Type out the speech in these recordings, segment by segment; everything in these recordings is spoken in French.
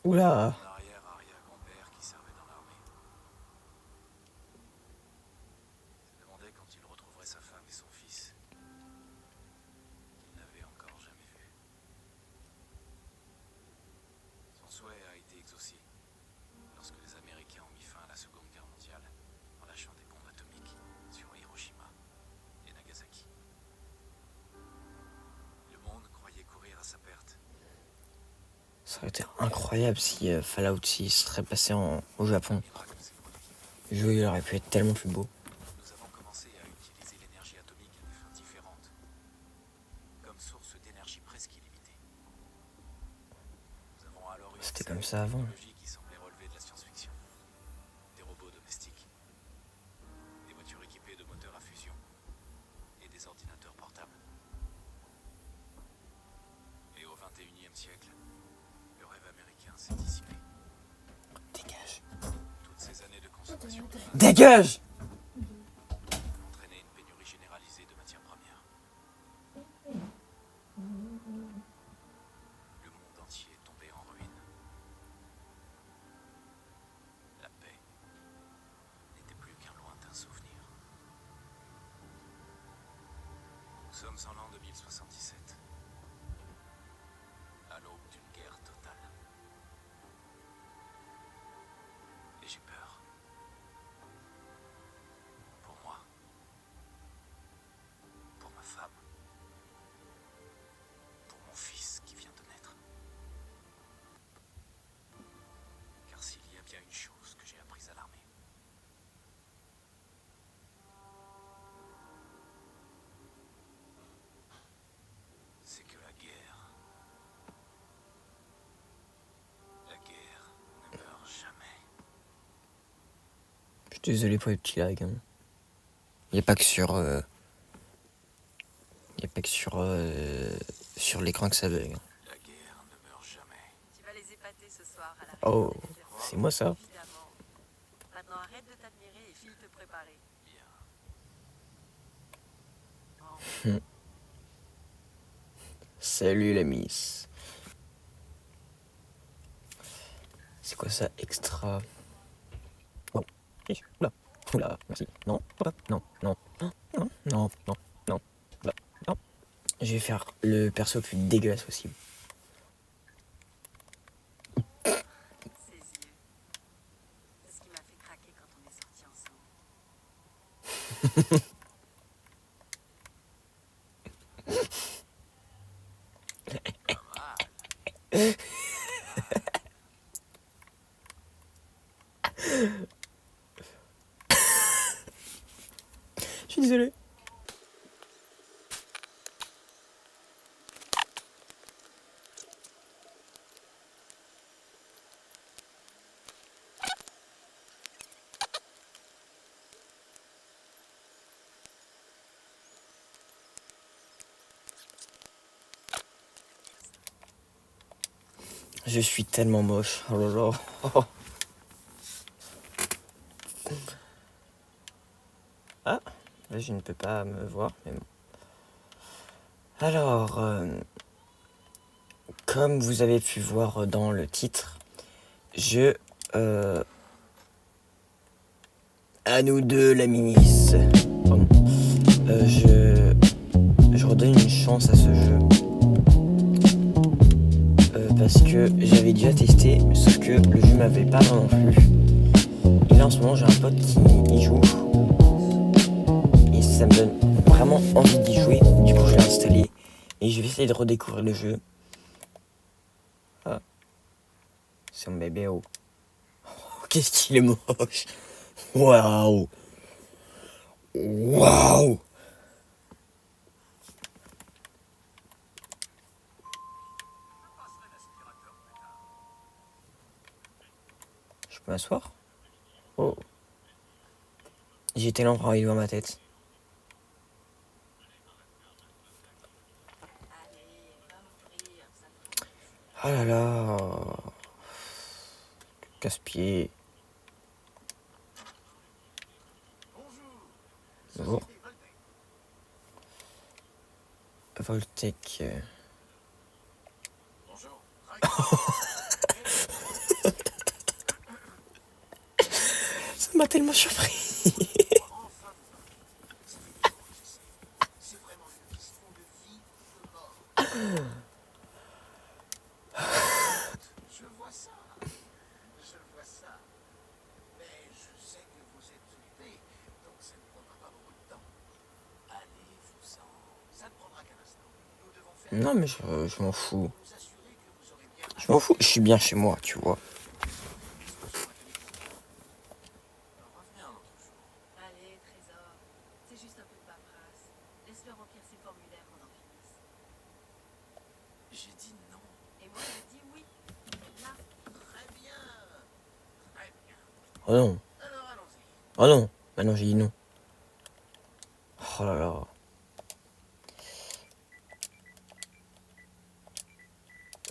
Oula. Mon arrière-arrière-grand-père qui servait dans l'armée. Se demandait quand il retrouverait sa femme et son fils, qu'il n'avait encore jamais vus. Son souhait a été exaucé lorsque les Américains ont mis fin à la Seconde Guerre mondiale en lâchant des bombes atomiques sur Hiroshima et Nagasaki. Le monde croyait courir à sa perte. Ça aurait été incroyable si Fallout 6 serait passé au Japon. Miracle s'est produit. Le jeu il aurait pu être tellement plus beau. Nous avons commencé à utiliser l'énergie atomique à des fins différentes, comme source d'énergie presque illimitée. Nous avons alors eu C'était accès à comme une ça avant. technologie qui semblait relever de la science-fiction. Des robots domestiques, des voitures équipées de moteurs à fusion et des ordinateurs portables. Et au XXIe siècle, le rêve américain s'est dissipé. Dégage. Toutes ces années de consommation Dégage! ont entraîné une pénurie généralisée de matières premières. Le monde entier est tombé en ruine. La paix n'était plus qu'un lointain souvenir. Nous sommes en l'an 2077, à l'aube d'une guerre totale. Et j'ai peur. Pour moi. Pour ma femme. Pour mon fils qui vient de naître. Car s'il y a bien une chose que j'ai apprise à l'armée, c'est que la guerre ne meurt jamais. Je suis désolé pour les petits lags. Hein. Il n'y a pas que sur. Il n'y a pas que sur l'écran que ça bug. Hein. La guerre ne meurt jamais. Tu vas les épater ce soir à la Oh, réunion des vétérans. c'est moi ça. Évidemment. Maintenant arrête de t'admirer et file te préparer. Bien. Salut la miss. C'est quoi ça, extra? Oh, oula, oula, merci. Non, non, non, non, non, non, non, non, non, non. Je vais faire le perso le plus dégueulasse possible. Ses yeux. C'est ce qui m'a fait craquer quand on est sortis ensemble. Je suis désolé. Je suis tellement moche. Oh là là. Oh. Ah, là je ne peux pas me voir. Mais bon. Alors, comme vous avez pu voir dans le titre, à nous deux, la ministre. Pardon. Je redonne une chance à ce jeu. Parce que j'avais déjà testé, sauf que le jeu m'avait pas vraiment plu. Et là en ce moment j'ai un pote qui y joue. Et ça me donne vraiment envie d'y jouer. Du coup je l'ai installé. Et je vais essayer de redécouvrir le jeu. Ah. C'est mon bébé. Oh. Oh, qu'est-ce qu'il est moche. Waouh. Waouh. Je peux m'asseoir? Oh. J'ai été lent pour arriver dans ma tête. Allez, va m'ouvrir, ça te Ah là là. Casse-pied. Bonjour. Voltec. Bonjour. Ça m'a tellement surpris. C'est vraiment une question de vie ou de mort. Je vois ça. Je vois ça. Mais je sais que vous êtes occupé, donc ça ne prendra pas beaucoup de temps. Allez-vous-en. Ça ne prendra qu'un instant. Nous devons faire Non, mais je m'en fous. nous assurer que vous aurez bien Je m'en fous. Je suis bien chez moi, tu vois. revenir un autre jour. Allez, Trésor. C'est juste un peu de paperasse. Laisse-le remplir ses formulaires qu'on en finisse. J'ai dit non. Et moi, je dis oui. Là. Très bien. Très bien. Oh non. Alors allons-y. Oh non. Maintenant, j'ai dit non. Oh là là.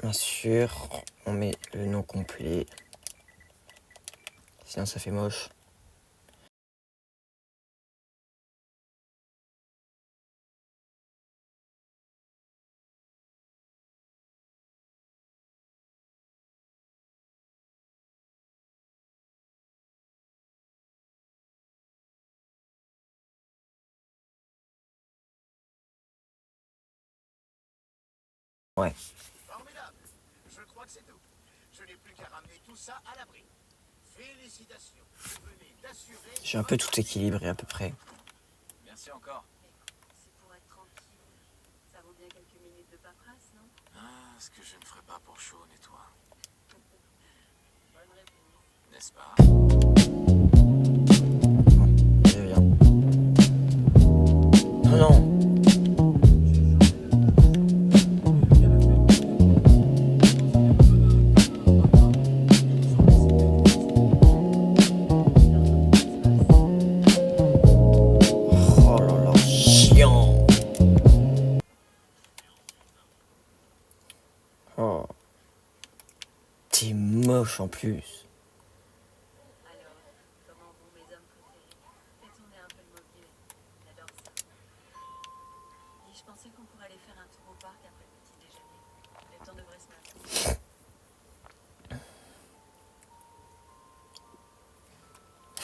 Bien sûr, on met le nom complet. Sinon, ça fait moche. Ouais. Formidable. Je crois que c'est tout. Je n'ai plus qu'à ramener tout ça à l'abri. Félicitations. Vous venez d'assurer. J'ai un peu tout équilibré à peu près. Merci encore. C'est pour être tranquille. Ça vaut bien quelques minutes de paperasse, non? Ah, ce que je ne ferai pas pour Sean et toi, Bonne réponse. n'est-ce pas? Je viens. Oh non. Oh là là, chiant. Oh. T'es moche en plus. Alors, comment vont mes hommes préférés? Fais tourner un peu le mobile. J'adore ça. Dis, je pensais qu'on pourrait aller faire un tour au parc après le petit déjeuner. Le temps devrait se mettre.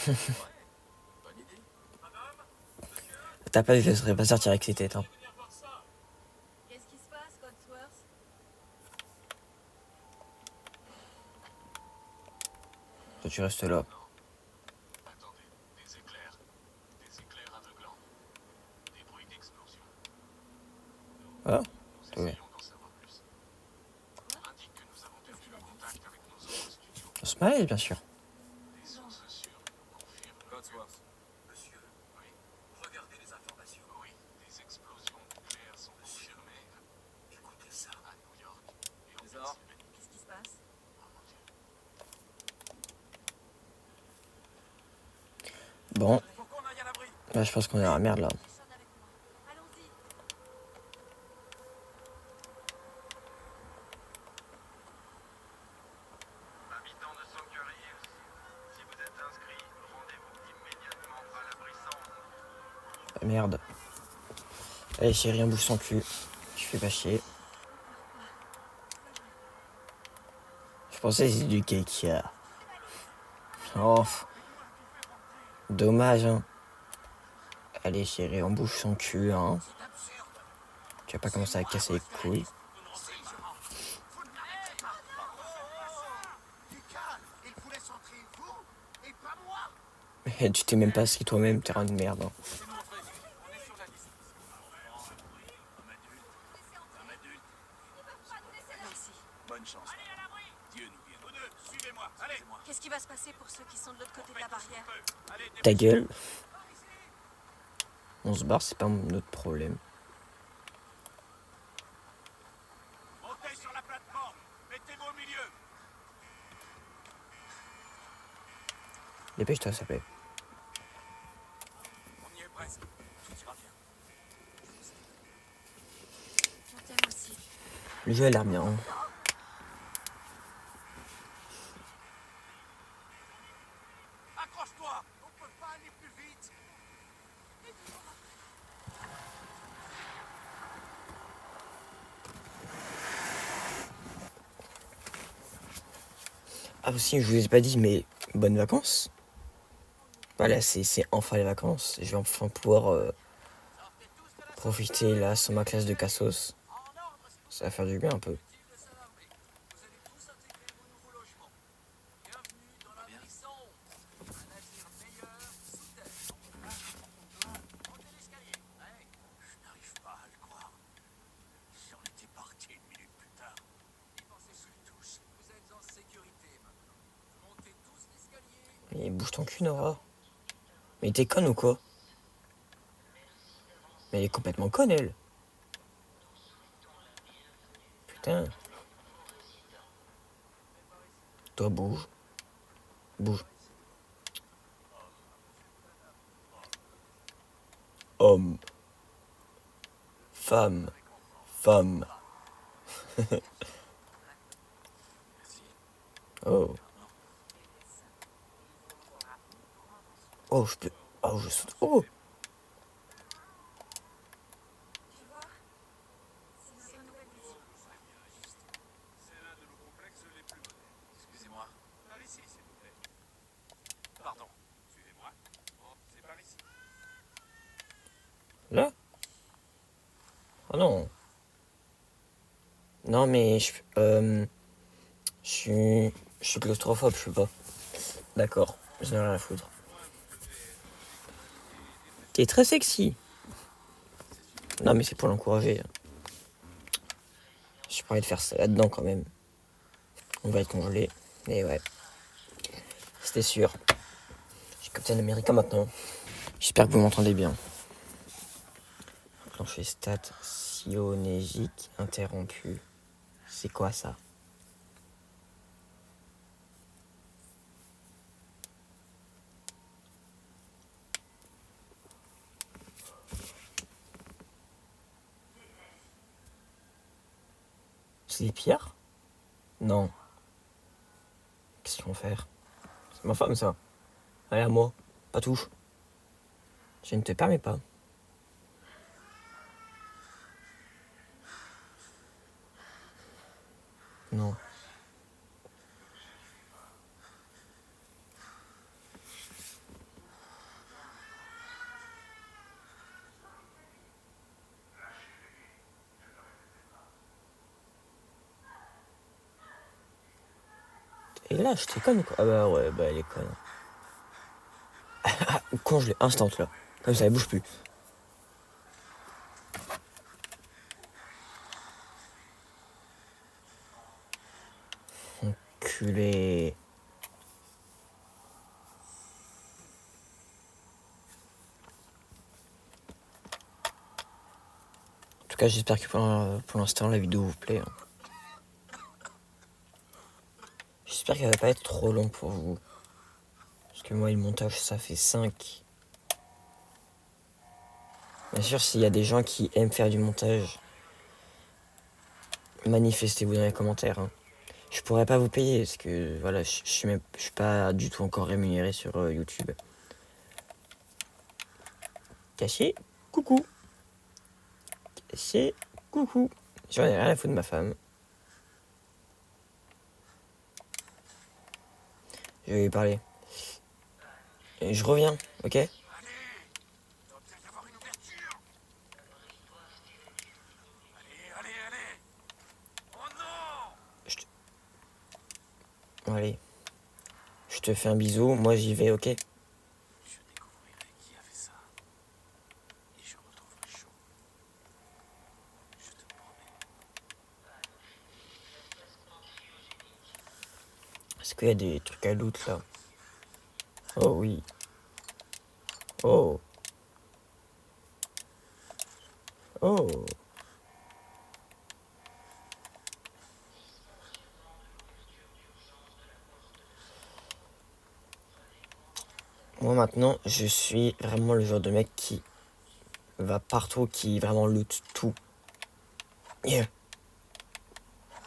Bonne idée. T'as pas vu que je serais pas sortir avec ses têtes, hein. Qu'est-ce qui se passe, Codsworth? Toi, tu restes là. Attendez, des éclairs aveuglants, des bruits d'explosion. Ah, Nous ouais. essayons d'en savoir plus. On indique que nous avons perdu le contact avec nos autres studios. On se marie, bien sûr. Des sources sûres nous confirment. Codsworth. Monsieur, Oui, regardez les informations. oui, des explosions nucléaires sont confirmées Écoutez ça. à New York et en Trésor. Pennsylvanie. Qu'est-ce qui se passe? Oh mon Dieu. Bon, Faut qu'on aille à l'abri. là, je pense qu'on est dans la merde, là. Sean avec moi. Allons-y. Habitants de Sanctuary Hills, si vous êtes inscrits, rendez-vous immédiatement à l'abri 111. Ah, merde. Allez, chérie, on bouge son cul. Je fais pas chier. Je pensais que c'était du cake. Oh. Dommage, hein. Allez, chérie, on bouge son cul, hein. C'est absurde. Tu vas pas commencer à casser les couilles. Vous ne m'arrêtez pas. Du calme. Il vous laisse entrer vous et pas moi. Mais tu t'es même pas inscrit toi-même, t'es une merde, hein. On est sur la liste. Un adulte. Merci. Bonne chance. Dieu nous guide. Vous deux, suivez-moi. Allez. Qu'est-ce qui va se passer pour ceux qui sont de l'autre côté de la barrière? Allez, Ta gueule. On se barre, c'est pas notre problème. montez sur la plateforme. Mettez-vous au milieu. Dépêche-toi, ça plaît. On y est presque. Tout ira bien. On t'aime aussi. Le jeu a l'air bien, hein. Accroche-toi. On peut pas aller plus vite. Ah aussi, je vous ai pas dit, mais bonnes vacances. Voilà, c'est enfin les vacances. Je vais enfin pouvoir profiter là sur ma classe de Cassos. Ça va faire du bien un peu. Vous allez tous intégrer vos nouveaux logements. Bienvenue dans la Brisson. Un navire meilleur sous terre. Montez l'escalier. Ouais. Je n'arrive pas à le croire. Si on était parti une minute plus tard. Y pensez tous. Vous êtes en sécurité maintenant. Montez tous l'escalier. Et bouge ton cul, Nora. Mais t'es conne ou quoi? Mais elle est complètement conne, elle. Putain. Toi, bouge. Bouge. Homme. Femme. Femme. Oh. Oh, je peux... Oh, je saute. Oh. Tu vois, c'est notre nouvelle maison. C'est l'un de nos complexes les plus modernes. Excusez-moi. Par ici, s'il vous plaît. Pardon. Suivez-moi. Oh, c'est par ici. Là? Oh non. Non, mais je suis claustrophobe, je sais pas. D'accord, j'en ai rien à foutre. T'es très sexy. Non, mais c'est pour l'encourager. J'ai pas envie de faire ça là-dedans quand même. On va être congelé. Et ouais. C'était sûr. Je suis Captain America maintenant. J'espère que vous m'entendez bien. Enclencher stat sionégique interrompu. C'est quoi ça? C'est des pierres? Non. Qu'est-ce qu'ils vont faire? C'est ma femme ça. Allez à moi. Pas touche. Je ne te permets pas. Non. Et là, je t'ai conne quoi. Ah bah ouais, bah elle est conne. Ah, congelé, instant là. Comme ça, elle bouge plus. Enculé. En tout cas, j'espère que pour l'instant, la vidéo vous plaît. J'espère qu'elle va pas être trop longue pour vous. Parce que moi, le montage, ça fait 5. Bien sûr, s'il y a des gens qui aiment faire du montage, manifestez-vous dans les commentaires. Hein. Je pourrais pas vous payer parce que voilà, je suis pas du tout encore rémunéré sur YouTube. Caché, coucou. Caché, coucou. J'en ai rien à foutre de ma femme. Je vais lui parler. Et je reviens, ok? Allez. Il doit peut-être y avoir une ouverture. Allez. Oh non. Bon, allez. Je te fais un bisou, moi j'y vais, ok? Je découvrirai qui a fait ça. Et je retrouverai chaud. Je te promets. Est-ce qu'il y a des trucs à loot là? Oh oui. Oh. Oh. Moi maintenant, je suis vraiment le genre de mec qui va partout, qui vraiment loot tout. Yeah.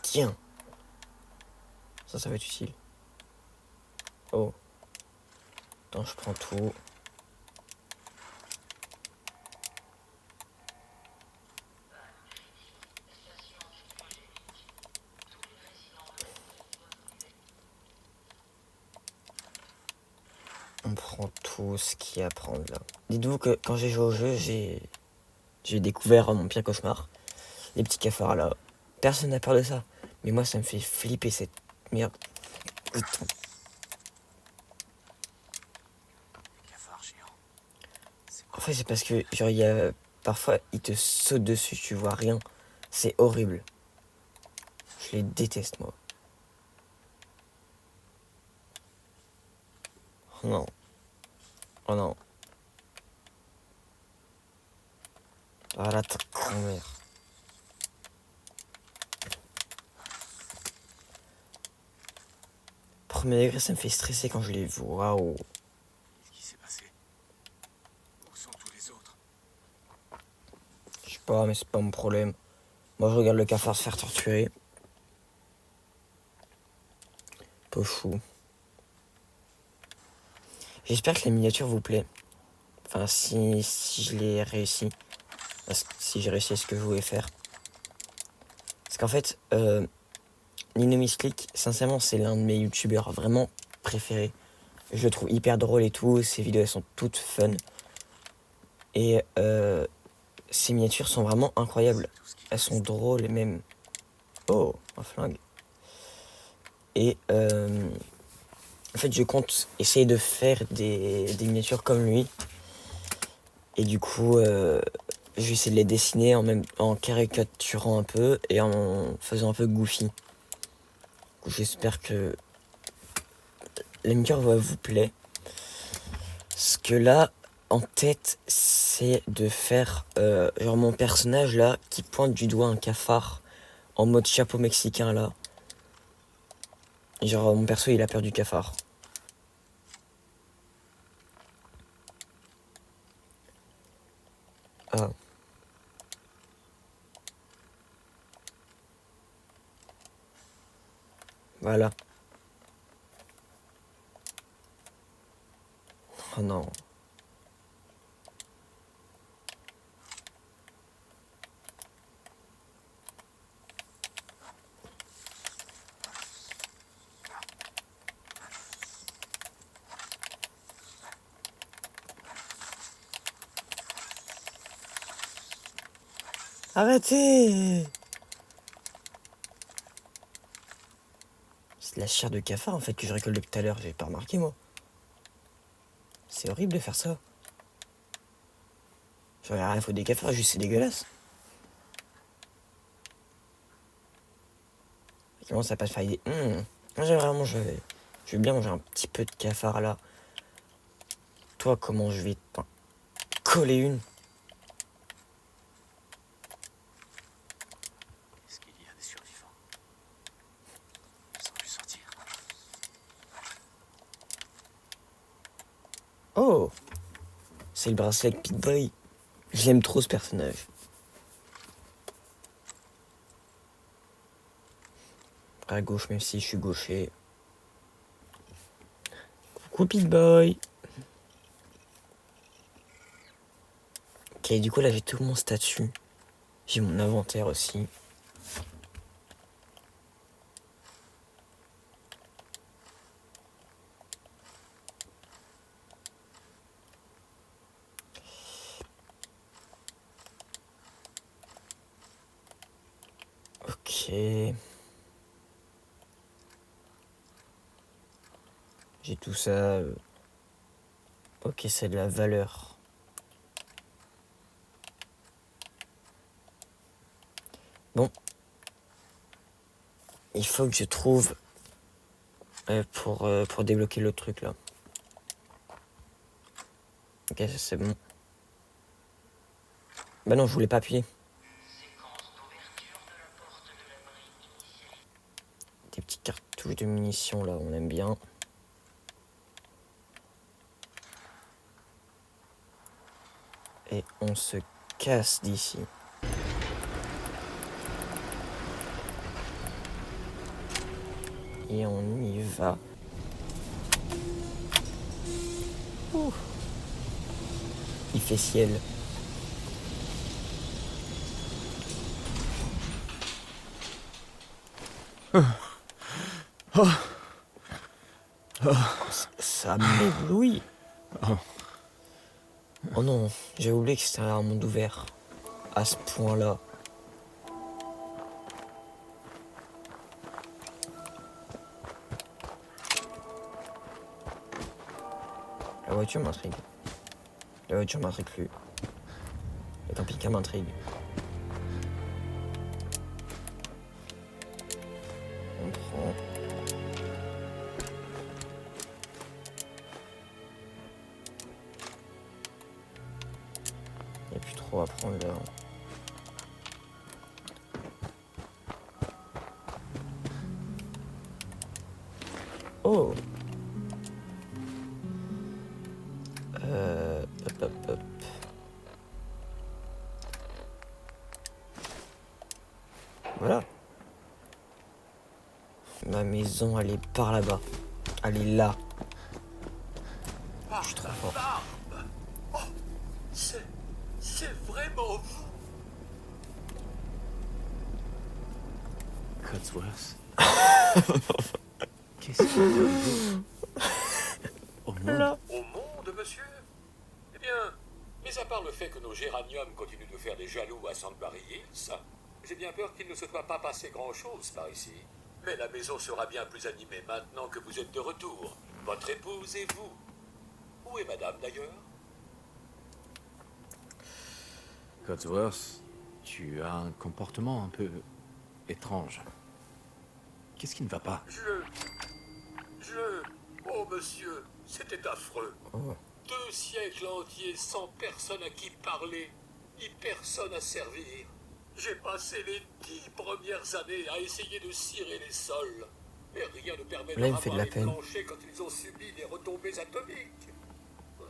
Tiens. Ça va être utile. Oh. Attends, je prends tout. On prend tout. tout ce qu'il y a à prendre là. Dites-vous que quand j'ai joué au jeu, j'ai découvert mon pire cauchemar. Les petits cafards là. Personne n'a peur de ça. Mais moi, ça me fait flipper cette merde. Les cafards géants. C'est En fait, c'est parce que, genre, il y a... Parfois, ils te sautent dessus, tu vois rien. C'est horrible. Je les déteste, moi. Oh non. Oh non. Ah là, ta grand-mère. Premier degré, ça me fait stresser quand je les vois. Waouh. Qu'est-ce qui s'est passé? Où sont tous les autres? Je sais pas, mais c'est pas mon problème. Moi, je regarde le cafard se faire torturer. Peu fou. J'espère que la miniature vous plaît. Enfin, si je l'ai réussi. Si j'ai réussi à ce que je voulais faire. Parce qu'en fait, Nino Misclick, sincèrement, c'est l'un de mes youtubeurs vraiment préférés. Je le trouve hyper drôle et tout. Ses vidéos, elles sont toutes fun. Et ses miniatures sont vraiment incroyables. Elles sont drôles et même... Oh, un flingue. Et en fait, je compte essayer de faire des miniatures comme lui. Et du coup, je vais essayer de les dessiner en caricaturant un peu et en faisant un peu goofy. J'espère que la miniature va vous plaire. Ce que là, en tête, c'est de faire genre mon personnage là qui pointe du doigt un cafard en mode chapeau mexicain là. Genre mon perso il a peur du cafard. Ah. Voilà. Oh non. Arrêtez! C'est de la chair de cafard en fait que je récolte depuis tout à l'heure, j'avais pas remarqué moi. C'est horrible de faire ça. J'en ai rien à foutre des cafards, juste c'est dégueulasse. Il commence à pas se faire idée. Moi j'aimerais manger. Je veux bien manger un petit peu de cafard là. Toi comment je vais t'en coller une? Est-ce qu'il y a des survivants? Ils ont pu sortir. Oh! C'est le bracelet avec Pit-Boy. J'aime trop ce personnage. À gauche, même si je suis gaucher. Coucou Pit-Boy. Ok, du coup là j'ai tout mon statut. J'ai mon inventaire aussi. Ok. J'ai tout ça. Ok, c'est de la valeur. Bon. Il faut que je trouve pour débloquer le truc là. Ok, ça c'est bon. Bah non, je voulais pas appuyer. Des petites cartouches de munitions là, on aime bien. Et on se casse d'ici. Et on y va. Ouh. Il fait ciel. Ça m'éblouit. Oh. Oh non, j'ai oublié que c'était un monde ouvert. À ce point-là. La voiture m'intrigue. La voiture m'intrigue plus. Le camping-car m'intrigue. On prend. Il n'y a plus trop à prendre là. Oh! Hop, hop, hop. Voilà. Ma maison, elle est par là-bas. Elle est là. Je suis trop fort. Barbe. Oh, c'est vraiment vous. Codsworth. Qu'est-ce qui est arrivé au monde? Là. Au monde, monsieur? Eh bien, mis à part le fait que nos géraniums continuent de faire des jaloux à Sanctuary Hills, j'ai bien peur qu'il ne se soit pas passé grand-chose par ici. Mais la maison sera bien plus animée maintenant que vous êtes de retour. Votre épouse et vous. Où est madame, d'ailleurs? Codsworth, tu as un comportement un peu étrange. Qu'est-ce qui ne va pas? Oh, monsieur, c'était affreux. Oh. 2 siècles entiers sans personne à qui parler, ni personne à servir. J'ai passé les 10 premières années à essayer de cirer les sols. Mais rien ne permet Là, il de me fait de ravoir la les peine. planchers quand ils ont subi des retombées atomiques.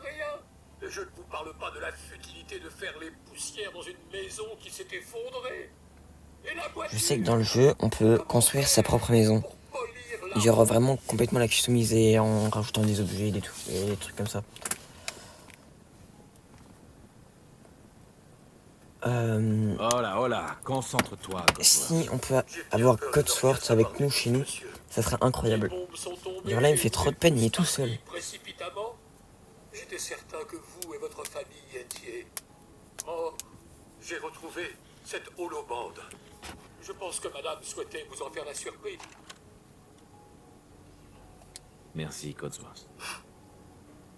Rien. Et je ne vous parle pas de la futilité de faire les poussières dans une maison qui s'est effondrée. Et la Je sais que dans le jeu, on peut construire sa propre maison. Genre vraiment complètement la customiser en rajoutant des objets, des trucs comme ça. Oh là, concentre-toi, Codsworth. Si on peut avoir Codsworth avec nous chez nous, ça serait incroyable. Genre là, il me fait trop de peine, il est tout seul. Précipitamment, j'étais certain que vous et votre famille étiez morts. J'ai retrouvé cette holobande. Je pense que madame souhaitait vous en faire la surprise. Merci, Codsworth.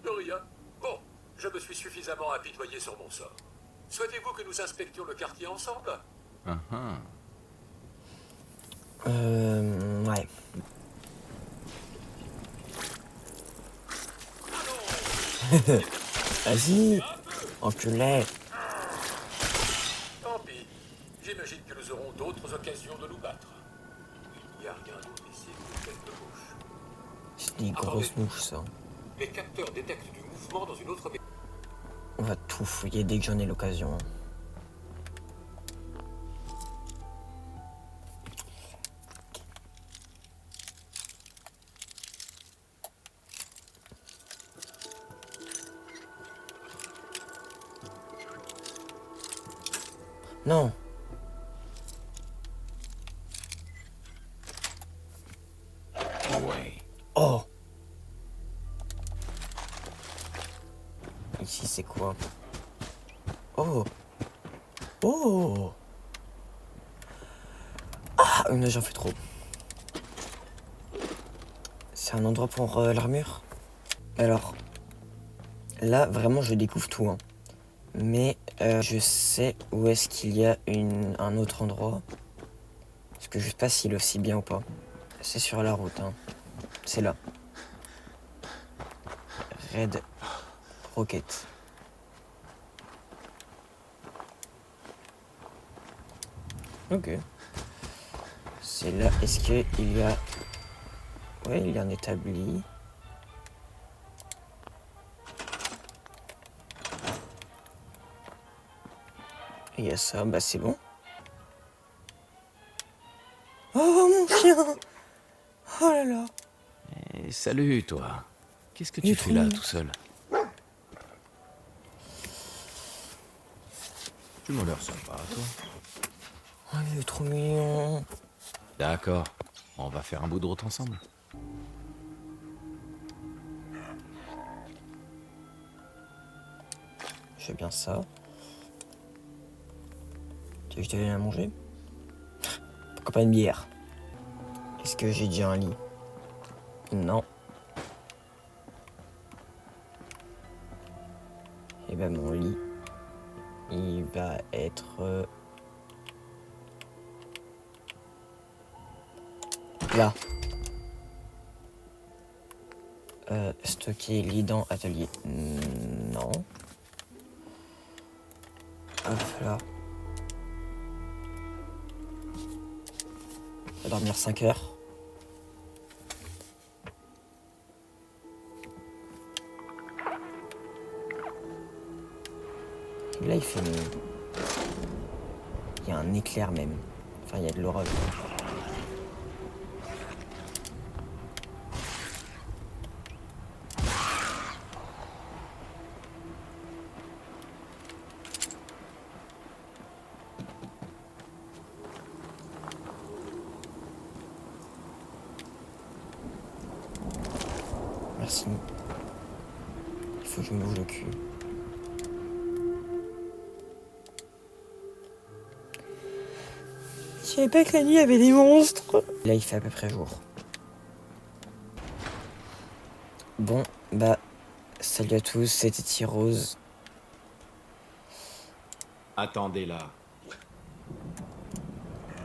De rien. Bon, je me suis suffisamment apitoyé sur mon sort. Souhaitez-vous que nous inspections le quartier ensemble? Ouais. Vas-y, enculé. Tant pis. J'imagine que nous aurons d'autres occasions de nous battre. Il n'y a rien d'autre ici que quelques mouches. C'est des grosses mouches, ça. Les capteurs détectent du mouvement dans une autre maison. On va tout fouiller dès que j'en ai l'occasion. Non. Ouais. Oh. Ici, c'est quoi? Oh. Oh. Ah, non, j'en fais trop. C'est un endroit pour l'armure? Alors, là, vraiment, je découvre tout, hein. Mais je sais où est-ce qu'il y a un autre endroit. Parce que je sais pas s'il est aussi bien ou pas. C'est sur la route, hein. C'est là. Red Rocket. Ok. C'est là. Est-ce qu'il y a... Ouais, il y a un établi. Et il y a ça, bah c'est bon. Oh mon chien! Oh là là! Eh, salut, toi. Qu'est-ce que Il est tu trop fais là, mignon. tout seul? Tu m'as l'air sympa, toi. Oh, il est trop mignon. D'accord. On va faire un bout de route ensemble. je veux bien ça. Tu veux que je te donne à manger? Pourquoi pas une bière? Est-ce que j'ai déjà un lit? Non. Et ben mon lit, il va être là. Stocker lit dans atelier. Non. Hop là. On va dormir 5 heures. Et là il fait nuit. Il y a un éclair même. Enfin il y a de l'orage. Merci. Il faut que je me bouge le cul. Je savais pas que la nuit avait des monstres. Là il fait à peu près jour. Bon, bah, salut à tous, c'était T-Rose. Attendez là.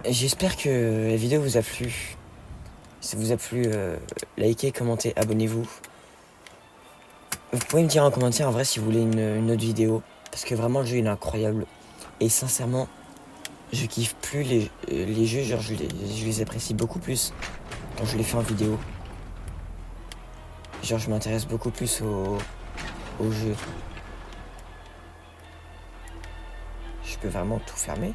J'espère que la vidéo vous a plu. Si ça vous a plu, likez, commentez, abonnez-vous. Vous pouvez me dire en commentaire en vrai si vous voulez une autre vidéo. Parce que vraiment le jeu il est incroyable. Et sincèrement, je kiffe plus les jeux, genre je les apprécie beaucoup plus quand je les fais en vidéo. Genre je m'intéresse beaucoup plus au jeu. Je peux vraiment tout fermer.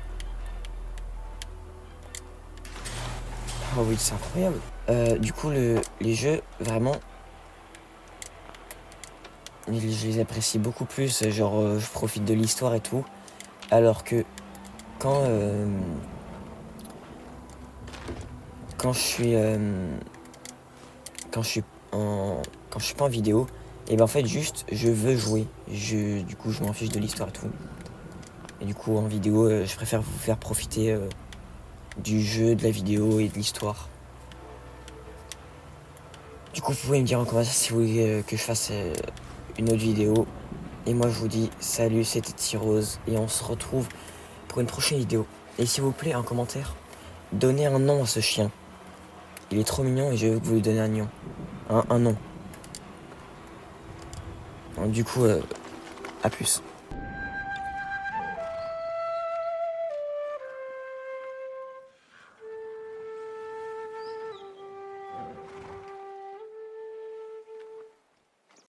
Oh oui, c'est incroyable. Du coup, les jeux, vraiment, je les apprécie beaucoup plus. Genre, je profite de l'histoire et tout. Alors que quand je suis pas en vidéo, et ben en fait juste je veux jouer. Du coup, je m'en fiche de l'histoire et tout. Et du coup, en vidéo, je préfère vous faire profiter du jeu, de la vidéo et de l'histoire. Du coup, vous pouvez me dire en commentaire si vous voulez que je fasse une autre vidéo. Et moi, je vous dis salut, c'était T-Rose. Et on se retrouve pour une prochaine vidéo. Et s'il vous plaît, un commentaire, donnez un nom à ce chien. Il est trop mignon et je veux que vous lui donnez un nom. Un nom. Donc, du coup, à plus.